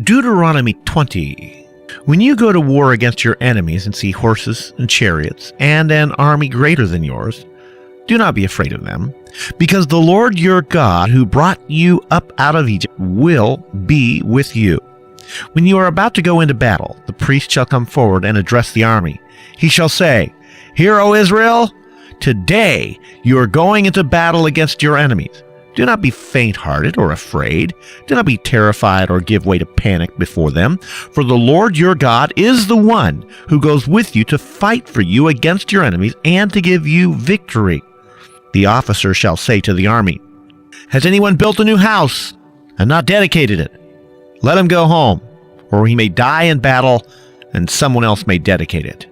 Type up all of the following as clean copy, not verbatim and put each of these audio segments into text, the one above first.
Deuteronomy 20. When you go to war against your enemies and see horses and chariots and an army greater than yours, do not be afraid of them, because the Lord your God, who brought you up out of Egypt, will be with you. When you are about to go into battle, the priest shall come forward and address the army. He shall say, "Hear, O Israel, today you are going into battle against your enemies. Do not be faint-hearted or afraid. Do not be terrified or give way to panic before them. For the Lord your God is the one who goes with you to fight for you against your enemies and to give you victory." The officer shall say to the army, "Has anyone built a new house and not dedicated it? Let him go home, or he may die in battle and someone else may dedicate it.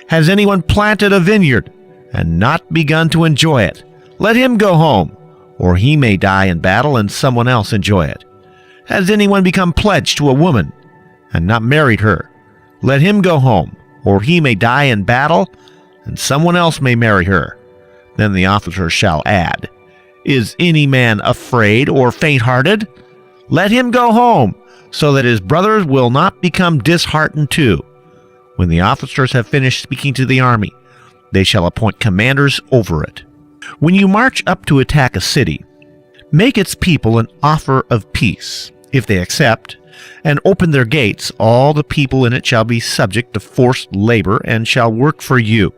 Has anyone planted a vineyard and not begun to enjoy it? Let him go home, or he may die in battle and someone else enjoy it. Has anyone become pledged to a woman and not married her? Let him go home, or he may die in battle and someone else may marry her." Then the officer shall add, "Is any man afraid or faint-hearted? Let him go home, so that his brothers will not become disheartened too." When the officers have finished speaking to the army, they shall appoint commanders over it. When you march up to attack a city, make its people an offer of peace. If they accept and open their gates, all the people in it shall be subject to forced labor and shall work for you.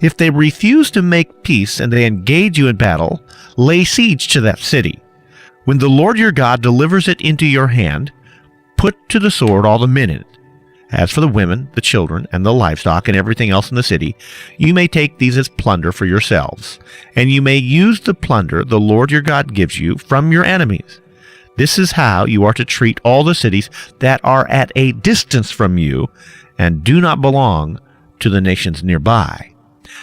If they refuse to make peace and they engage you in battle, lay siege to that city. When the Lord your God delivers it into your hand, put to the sword all the men in it. As for the women, the children, and the livestock, and everything else in the city, you may take these as plunder for yourselves, and you may use the plunder the Lord your God gives you from your enemies. This is how you are to treat all the cities that are at a distance from you and do not belong to the nations nearby.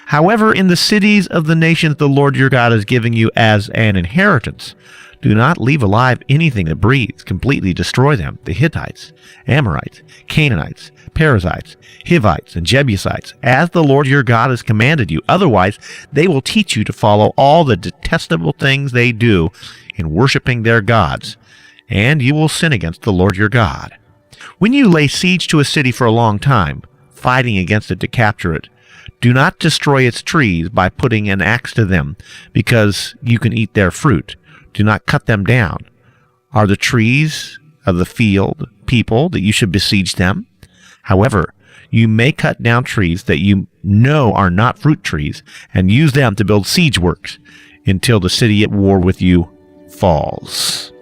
However, in the cities of the nations the Lord your God is giving you as an inheritance, do not leave alive anything that breathes. Completely destroy them: the Hittites, Amorites, Canaanites, Perizzites, Hivites, and Jebusites, as the Lord your God has commanded you. Otherwise, they will teach you to follow all the detestable things they do in worshiping their gods, and you will sin against the Lord your God. When you lay siege to a city for a long time, fighting against it to capture it, do not destroy its trees by putting an axe to them, because you can eat their fruit. Do not cut them down. Are the trees of the field people that you should besiege them? However, you may cut down trees that you know are not fruit trees and use them to build siege works until the city at war with you falls.